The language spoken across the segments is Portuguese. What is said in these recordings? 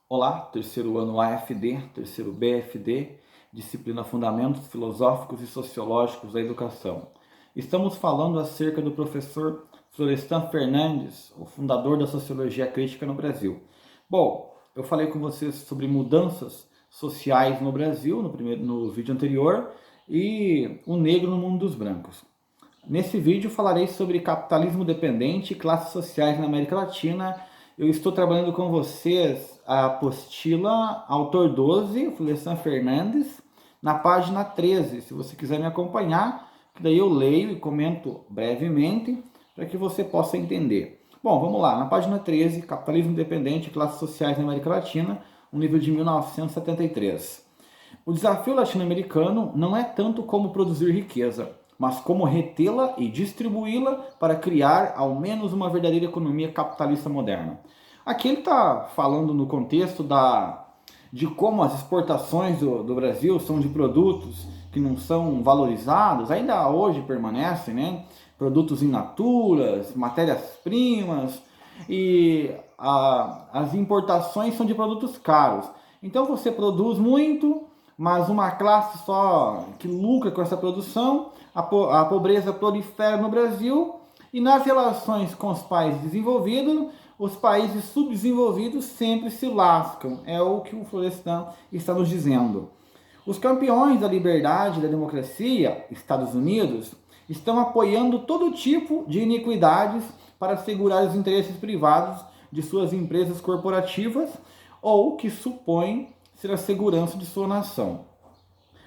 Olá, terceiro ano AFD, terceiro BFD, disciplina Fundamentos Filosóficos e Sociológicos da Educação. Estamos falando acerca do professor Florestan Fernandes, o fundador da Sociologia Crítica no Brasil. Bom, eu falei com vocês sobre mudanças sociais no Brasil no vídeo anterior e o negro no mundo dos brancos. Nesse vídeo falarei sobre capitalismo dependente e classes sociais na América Latina. Eu estou trabalhando com vocês a apostila Autor 12, Florestan Fernandes, na página 13. Se você quiser me acompanhar, que daí eu leio e comento brevemente para que você possa entender. Bom, vamos lá. Na página 13, Capitalismo Dependente e Classes Sociais na América Latina, um livro de 1973. O desafio latino-americano não é tanto como produzir riqueza, mas como retê-la e distribuí-la para criar ao menos uma verdadeira economia capitalista moderna. Aqui ele está falando no contexto de como as exportações do Brasil são de produtos que não são valorizados, ainda hoje permanecem, né? Produtos in naturas, matérias-primas, e as importações são de produtos caros. Então você produz muito, mas uma classe só que lucra com essa produção, a pobreza prolifera no Brasil, e nas relações com os países desenvolvidos, os países subdesenvolvidos sempre se lascam. É o que o Florestan está nos dizendo. Os campeões da liberdade e da democracia, Estados Unidos, estão apoiando todo tipo de iniquidades para assegurar os interesses privados de suas empresas corporativas ou que supõem ser a segurança de sua nação.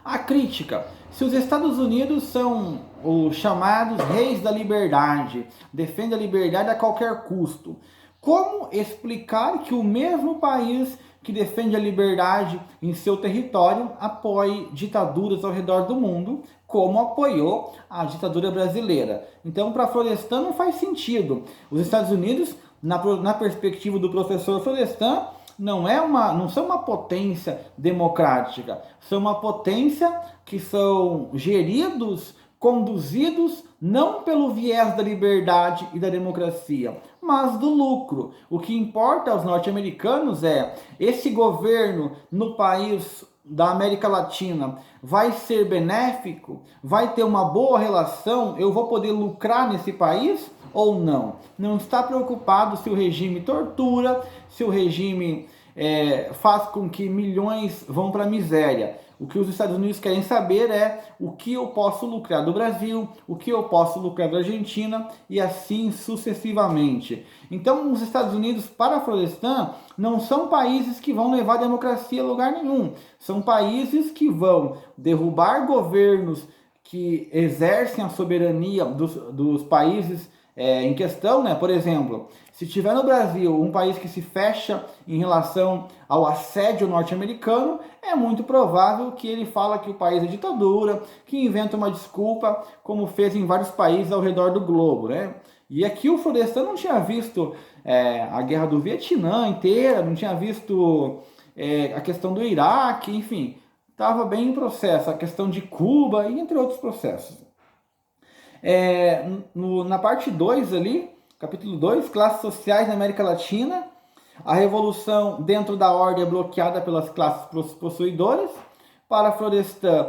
A crítica: se os Estados Unidos são os chamados reis da liberdade, defendem a liberdade a qualquer custo, como explicar que o mesmo país que defende a liberdade em seu território apoie ditaduras ao redor do mundo, como apoiou a ditadura brasileira? Então, para Florestan não faz sentido. Os Estados Unidos, na perspectiva do professor Florestan, não são uma potência democrática, são uma potência que são geridos, conduzidos não pelo viés da liberdade e da democracia, mas do lucro. O que importa aos norte-americanos é: esse governo no país da América Latina vai ser benéfico, vai ter uma boa relação, eu vou poder lucrar nesse país ou não? Não está preocupado se o regime tortura, se o regime faz com que milhões vão para a miséria. O que os Estados Unidos querem saber é o que eu posso lucrar do Brasil, o que eu posso lucrar da Argentina e assim sucessivamente. Então, os Estados Unidos, para Florestan, não são países que vão levar a democracia a lugar nenhum. São países que vão derrubar governos que exercem a soberania dos países em questão, né? Por exemplo, se tiver no Brasil um país que se fecha em relação ao assédio norte-americano, é muito provável que ele fala que o país é ditadura, que inventa uma desculpa, como fez em vários países ao redor do globo, né? E aqui o Florestan não tinha visto a guerra do Vietnã inteira, não tinha visto a questão do Iraque, enfim, estava bem em processo, a questão de Cuba e entre outros processos. Na parte 2 ali, capítulo 2, classes sociais na América Latina, a revolução dentro da ordem é bloqueada pelas classes possuidoras. Para Florestan,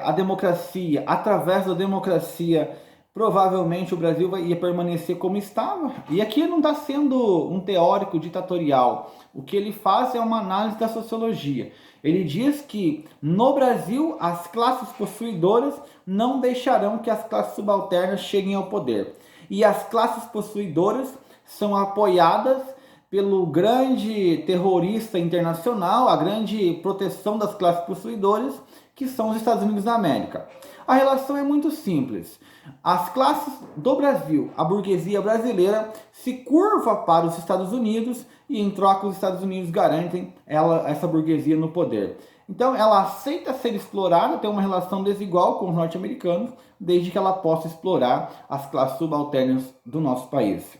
a democracia, através da democracia, provavelmente o Brasil ia permanecer como estava. E aqui não está sendo um teórico ditatorial. O que ele faz é uma análise da sociologia. Ele diz que no Brasil as classes possuidoras não deixarão que as classes subalternas cheguem ao poder. E as classes possuidoras são apoiadas pelo grande terrorista internacional, a grande proteção das classes possuidoras, que são os Estados Unidos da América. A relação é muito simples. As classes do Brasil, a burguesia brasileira, se curva para os Estados Unidos e, em troca, os Estados Unidos garantem essa burguesia no poder. Então, ela aceita ser explorada, ter uma relação desigual com os norte-americanos, desde que ela possa explorar as classes subalternas do nosso país.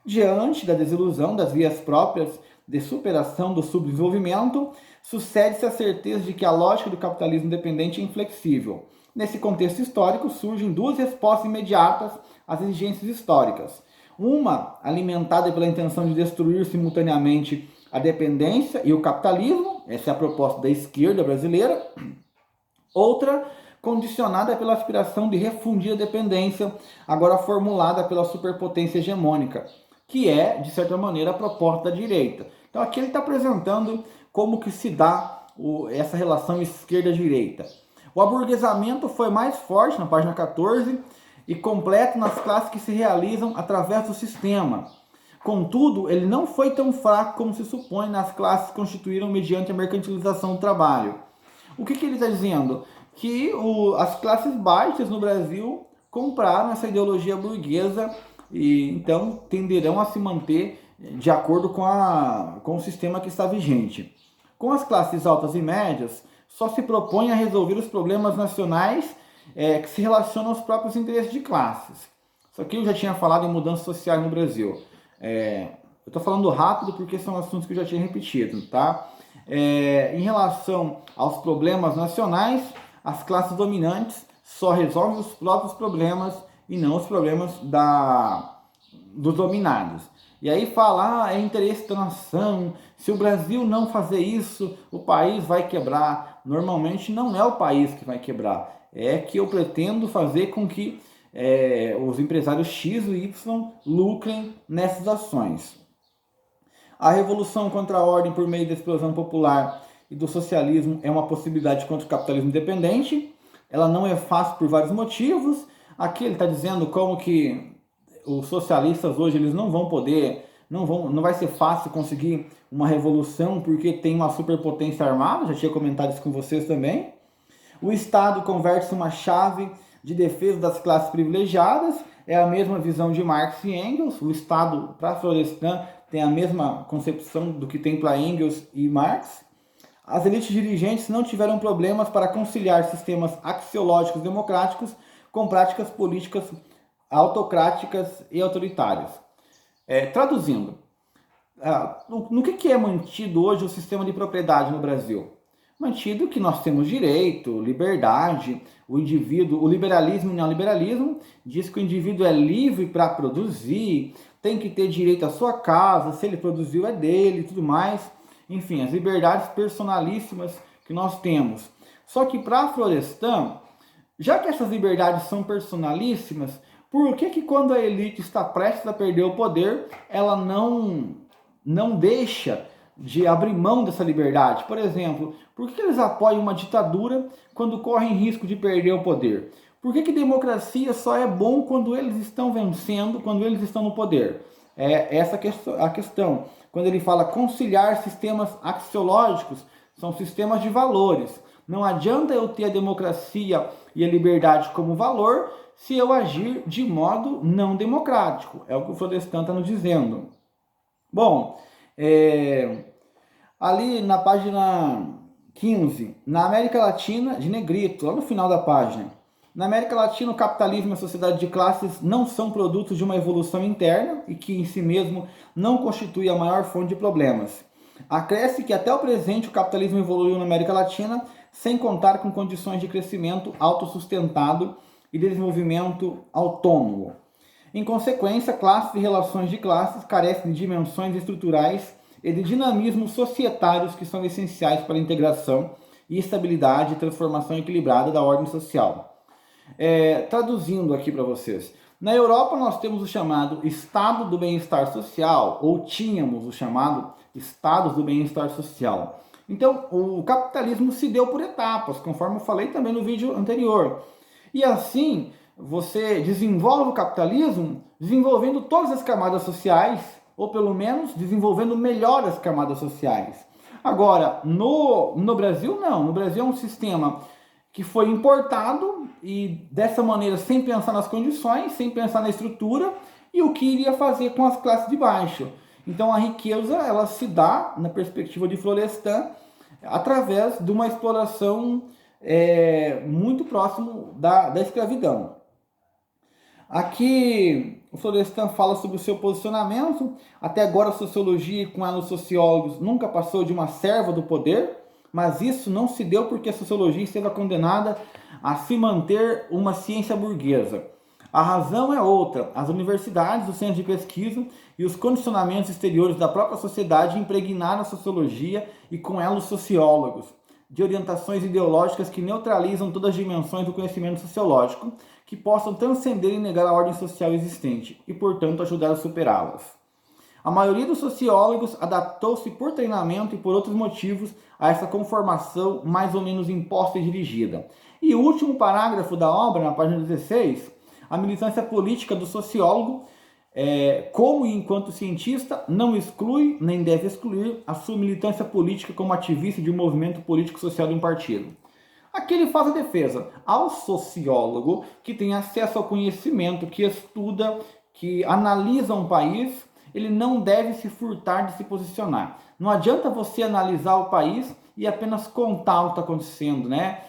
Diante da desilusão das vias próprias de superação do subdesenvolvimento, sucede-se a certeza de que a lógica do capitalismo dependente é inflexível. Nesse contexto histórico, surgem duas respostas imediatas às exigências históricas. Uma, alimentada pela intenção de destruir simultaneamente a dependência e o capitalismo, essa é a proposta da esquerda brasileira. Outra, condicionada pela aspiração de refundir a dependência, agora formulada pela superpotência hegemônica, que é, de certa maneira, a proposta da direita. Então aqui ele está apresentando como que se dá essa relação esquerda-direita. O aburguesamento foi mais forte, na página 14, e completo nas classes que se realizam através do sistema. Contudo, ele não foi tão fraco como se supõe nas classes que constituíram mediante a mercantilização do trabalho. O que ele está dizendo? Que as classes baixas no Brasil compraram essa ideologia burguesa e então tenderão a se manter de acordo com o sistema que está vigente. Com as classes altas e médias, só se propõe a resolver os problemas nacionais que se relacionam aos próprios interesses de classes. Isso aqui eu já tinha falado em mudanças sociais no Brasil. Eu estou falando rápido porque são assuntos que eu já tinha repetido, tá? Em relação aos problemas nacionais, as classes dominantes só resolvem os próprios problemas e não os problemas dos dominados. E aí fala, é interesse da nação, se o Brasil não fazer isso, o país vai quebrar. Normalmente não é o país que vai quebrar, é que eu pretendo fazer com que os empresários X e Y lucrem nessas ações. A revolução contra a ordem por meio da explosão popular e do socialismo é uma possibilidade contra o capitalismo independente. Ela não é fácil por vários motivos. Aqui ele está dizendo como que os socialistas hoje eles não vão poder, não vai ser fácil conseguir uma revolução porque tem uma superpotência armada. Já tinha comentado isso com vocês também. O Estado converte-se uma chave de defesa das classes privilegiadas. É a mesma visão de Marx e Engels. O Estado, para Florestan, tem a mesma concepção do que tem para Engels e Marx. As elites dirigentes não tiveram problemas para conciliar sistemas axiológicos democráticos com práticas políticas autocráticas e autoritárias. Traduzindo, no que é mantido hoje o sistema de propriedade no Brasil? Mantido que nós temos direito, liberdade, o indivíduo, o liberalismo e o neoliberalismo diz que o indivíduo é livre para produzir, tem que ter direito à sua casa, se ele produziu é dele e tudo mais. Enfim, as liberdades personalíssimas que nós temos. Só que para Florestan, já que essas liberdades são personalíssimas, por que quando a elite está prestes a perder o poder, ela não deixa de abrir mão dessa liberdade? Por exemplo, por que eles apoiam uma ditadura quando correm risco de perder o poder? Por que democracia só é bom quando eles estão vencendo, quando eles estão no poder? Essa a questão. Quando ele fala conciliar sistemas axiológicos, são sistemas de valores. Não adianta eu ter a democracia e a liberdade como valor se eu agir de modo não democrático. É o que o Florestan está nos dizendo. Bom, ali na página 15, na América Latina, de negrito, lá no final da página. Na América Latina, o capitalismo e a sociedade de classes não são produtos de uma evolução interna e que em si mesmo não constitui a maior fonte de problemas. Acresce que até o presente o capitalismo evoluiu na América Latina sem contar com condições de crescimento autossustentado e desenvolvimento autônomo. Em consequência, classes e relações de classes carecem de dimensões estruturais e de dinamismos societários que são essenciais para a integração e estabilidade e transformação equilibrada da ordem social. Traduzindo aqui para vocês, na Europa nós temos o chamado Estado do Bem-Estar Social, ou tínhamos o chamado Estados do Bem-Estar Social. Então, o capitalismo se deu por etapas, conforme eu falei também no vídeo anterior. E assim, você desenvolve o capitalismo desenvolvendo todas as camadas sociais, ou pelo menos desenvolvendo melhor as camadas sociais. Agora, no Brasil não, no Brasil é um sistema que foi importado e dessa maneira sem pensar nas condições, sem pensar na estrutura e o que iria fazer com as classes de baixo. Então a riqueza ela se dá, na perspectiva de Florestan, através de uma exploração muito próximo da escravidão. Aqui o Florestan fala sobre o seu posicionamento. Até agora a sociologia, com ela os sociólogos, nunca passou de uma serva do poder, mas isso não se deu porque a sociologia esteve condenada a se manter uma ciência burguesa. A razão é outra. As universidades, os centros de pesquisa e os condicionamentos exteriores da própria sociedade impregnaram a sociologia e com ela os sociólogos, de orientações ideológicas que neutralizam todas as dimensões do conhecimento sociológico, que possam transcender e negar a ordem social existente e, portanto, ajudar a superá-las. A maioria dos sociólogos adaptou-se por treinamento e por outros motivos a essa conformação mais ou menos imposta e dirigida. E o último parágrafo da obra, na página 16, a militância política do sociólogo, como e enquanto cientista, não exclui nem deve excluir a sua militância política como ativista de um movimento político-social de um partido. Aqui ele faz a defesa ao sociólogo que tem acesso ao conhecimento, que estuda, que analisa um país. Ele não deve se furtar de se posicionar. Não adianta você analisar o país e apenas contar o que está acontecendo, né?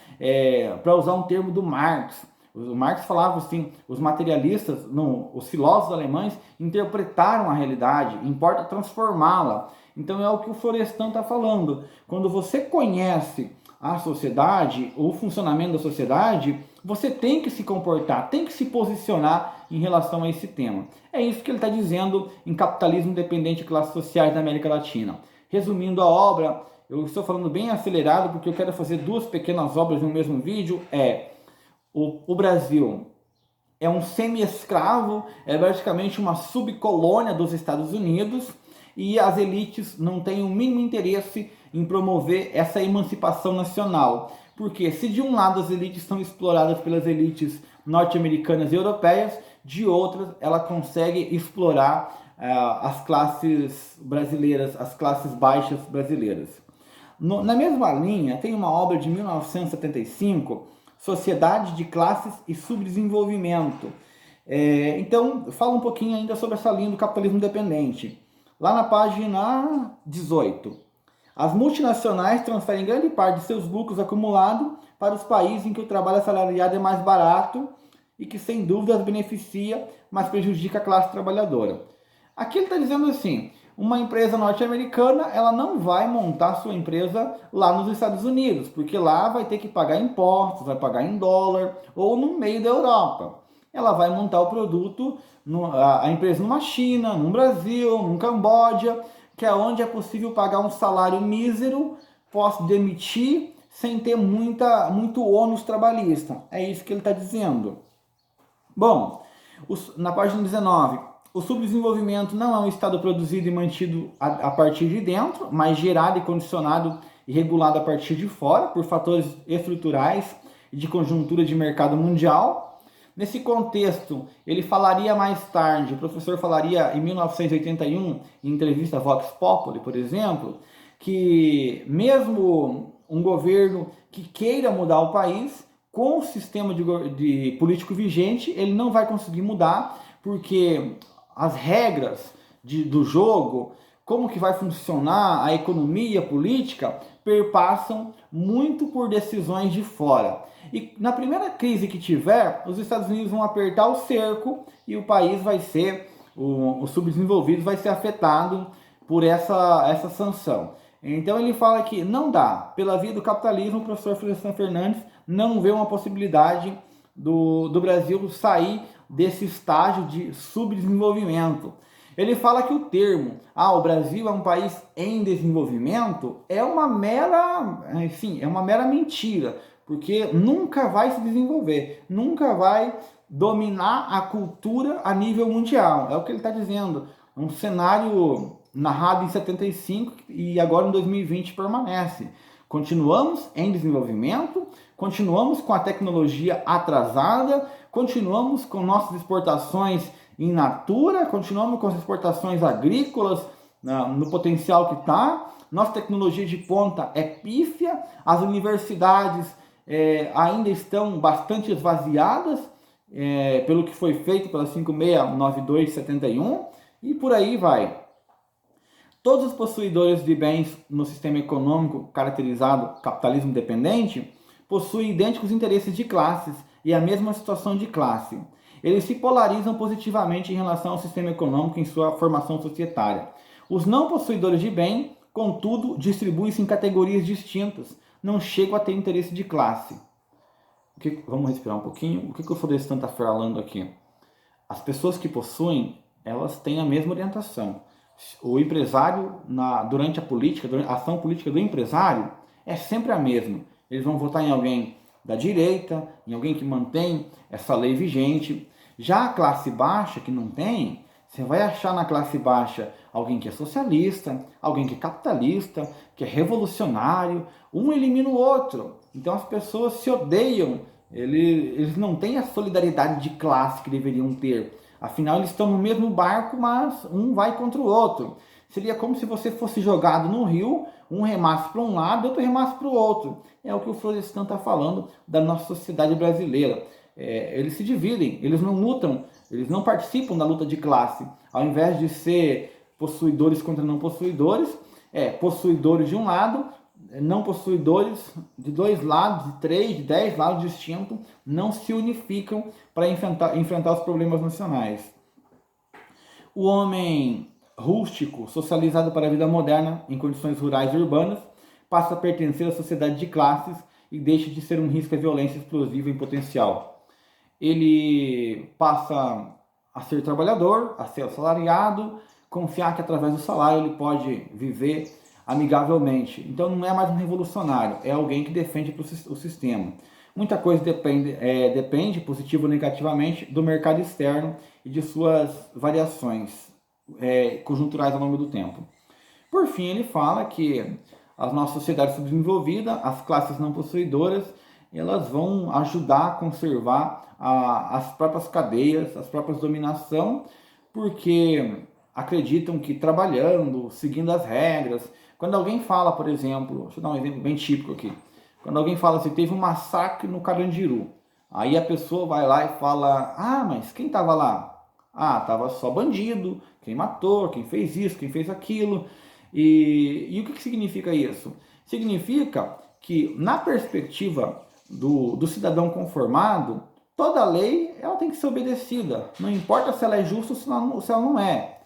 Para usar um termo do Marx. O Marx falava assim, os materialistas, os filósofos alemães interpretaram a realidade, importa transformá-la. Então é o que o Florestan está falando. Quando você conhece a sociedade, o funcionamento da sociedade, você tem que se comportar, tem que se posicionar em relação a esse tema. É isso que ele está dizendo em Capitalismo Dependente de Classes Sociais da América Latina. Resumindo a obra, eu estou falando bem acelerado porque eu quero fazer duas pequenas obras no mesmo vídeo. O Brasil é um semi-escravo, é praticamente uma subcolônia dos Estados Unidos, e as elites não têm o mínimo interesse em promover essa emancipação nacional. Porque se de um lado as elites são exploradas pelas elites norte-americanas e europeias, de outras ela consegue explorar as classes brasileiras, as classes baixas brasileiras. Na mesma linha, tem uma obra de 1975, Sociedade de Classes e Subdesenvolvimento. Então, fala um pouquinho ainda sobre essa linha do capitalismo dependente. Lá na página 18. As multinacionais transferem grande parte de seus lucros acumulados para os países em que o trabalho assalariado é mais barato e que, sem dúvida, as beneficia, mas prejudica a classe trabalhadora. Aqui ele está dizendo assim, uma empresa norte-americana, ela não vai montar sua empresa lá nos Estados Unidos, porque lá vai ter que pagar impostos, vai pagar em dólar, ou no meio da Europa. Ela vai montar o produto, a empresa numa China, no Brasil, no Camboja, que é onde é possível pagar um salário mísero, posso demitir sem ter muito ônus trabalhista. É isso que ele está dizendo. Bom, na página 19, o subdesenvolvimento não é um estado produzido e mantido a partir de dentro, mas gerado e condicionado e regulado a partir de fora, por fatores estruturais e de conjuntura de mercado mundial. Nesse contexto, ele falaria mais tarde, o professor falaria em 1981, em entrevista a Vox Populi, por exemplo, que mesmo um governo que queira mudar o país, com o sistema de político vigente, ele não vai conseguir mudar, porque as regras do jogo, como que vai funcionar a economia política, perpassam muito por decisões de fora. E na primeira crise que tiver, os Estados Unidos vão apertar o cerco e o país vai ser, o subdesenvolvido vai ser afetado por essa sanção. Então ele fala que não dá, pela via do capitalismo, o professor Florestan Fernandes não vê uma possibilidade do Brasil sair desse estágio de subdesenvolvimento. Ele fala que o termo, o Brasil é um país em desenvolvimento, é uma mera mentira, porque nunca vai se desenvolver, nunca vai dominar a cultura a nível mundial. É o que ele está dizendo. Um cenário narrado em 75 e agora em 2020 permanece. Continuamos em desenvolvimento, continuamos com a tecnologia atrasada, continuamos com nossas exportações in natura, continuamos com as exportações agrícolas no potencial que está, nossa tecnologia de ponta é pífia, as universidades ainda estão bastante esvaziadas pelo que foi feito pela 5692/71 e por aí vai. Todos os possuidores de bens no sistema econômico caracterizado capitalismo dependente possuem idênticos interesses de classes e a mesma situação de classe. Eles se polarizam positivamente em relação ao sistema econômico em sua formação societária. Os não possuidores de bem, contudo, distribuem-se em categorias distintas, não chegam a ter interesse de classe. Vamos respirar um pouquinho. O que o Florestan está falando aqui? As pessoas que possuem, elas têm a mesma orientação. O empresário, durante a ação política do empresário, é sempre a mesma. Eles vão votar em alguém da direita, em alguém que mantém essa lei vigente. Já a classe baixa, que não tem, você vai achar na classe baixa alguém que é socialista, alguém que é capitalista, que é revolucionário. Um elimina o outro. Então as pessoas se odeiam. Eles não têm a solidariedade de classe que deveriam ter. Afinal, eles estão no mesmo barco, mas um vai contra o outro. Seria como se você fosse jogado no rio, um remasse para um lado e outro remasse para o outro. É o que o Florestan está falando da nossa sociedade brasileira. Eles se dividem, eles não lutam, eles não participam da luta de classe. Ao invés de ser possuidores contra não possuidores, possuidores de um lado, não possuidores de dois lados, de três, de 10 lados distintos, não se unificam para enfrentar os problemas nacionais. O homem rústico, socializado para a vida moderna, em condições rurais e urbanas, passa a pertencer à sociedade de classes e deixa de ser um risco à violência explosiva em potencial. Ele passa a ser trabalhador, a ser assalariado, confiar que através do salário ele pode viver amigavelmente. Então não é mais um revolucionário, é alguém que defende o sistema. Muita coisa depende, positivo ou negativamente, do mercado externo e de suas variações conjunturais ao longo do tempo. Por fim, ele fala que a nossa sociedade subdesenvolvida, as classes não possuidoras, elas vão ajudar a conservar as próprias cadeias, as próprias dominação, porque acreditam que trabalhando, seguindo as regras, quando alguém fala, por exemplo, deixa eu dar um exemplo bem típico aqui, quando alguém fala assim, teve um massacre no Carandiru, aí a pessoa vai lá e fala, mas quem estava lá? Tava só bandido, quem matou, quem fez isso, quem fez aquilo. E o que significa isso? Significa que, na perspectiva do cidadão conformado, toda lei ela tem que ser obedecida. Não importa se ela é justa ou se ela não é.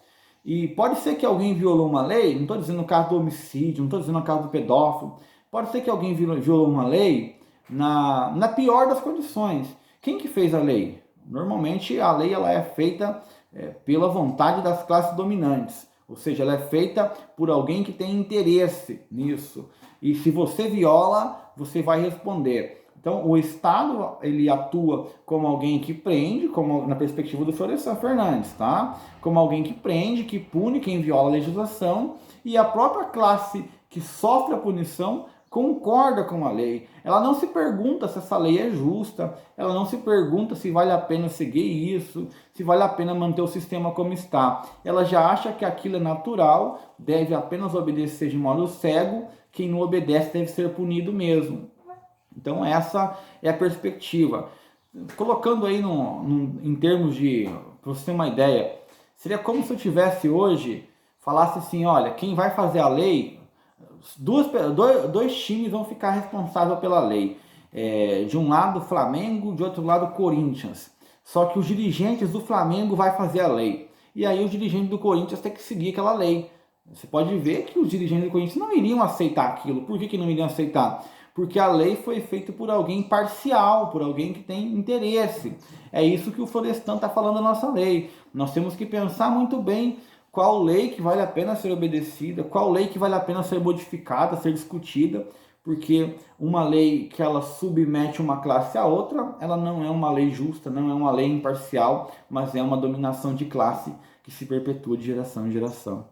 E pode ser que alguém violou uma lei, não estou dizendo no caso do homicídio, não estou dizendo no caso do pedófilo, pode ser que alguém violou uma lei na pior das condições. Quem que fez a lei? Normalmente a lei ela é feita pela vontade das classes dominantes, ou seja, ela é feita por alguém que tem interesse nisso. E se você viola, você vai responder. Então, o Estado ele atua como alguém que prende, como na perspectiva do Florestan Fernandes, tá? Como alguém que prende, que pune quem viola a legislação, e a própria classe que sofre a punição concorda com a lei. Ela não se pergunta se essa lei é justa, ela não se pergunta se vale a pena seguir isso, se vale a pena manter o sistema como está. Ela já acha que aquilo é natural, deve apenas obedecer de modo cego, quem não obedece deve ser punido mesmo. Então essa é a perspectiva. Colocando aí em termos de, para você ter uma ideia, seria como se eu tivesse hoje, falasse assim, olha, quem vai fazer a lei, dois times vão ficar responsáveis pela lei. De um lado Flamengo, de outro lado Corinthians. Só que os dirigentes do Flamengo vai fazer a lei. E aí os dirigentes do Corinthians têm que seguir aquela lei. Você pode ver que os dirigentes do Corinthians não iriam aceitar aquilo. Por que não iriam aceitar? Porque a lei foi feita por alguém parcial, por alguém que tem interesse. É isso que o Florestan está falando da nossa lei. Nós temos que pensar muito bem qual lei que vale a pena ser obedecida, qual lei que vale a pena ser modificada, ser discutida, porque uma lei que ela submete uma classe à outra, ela não é uma lei justa, não é uma lei imparcial, mas é uma dominação de classe que se perpetua de geração em geração.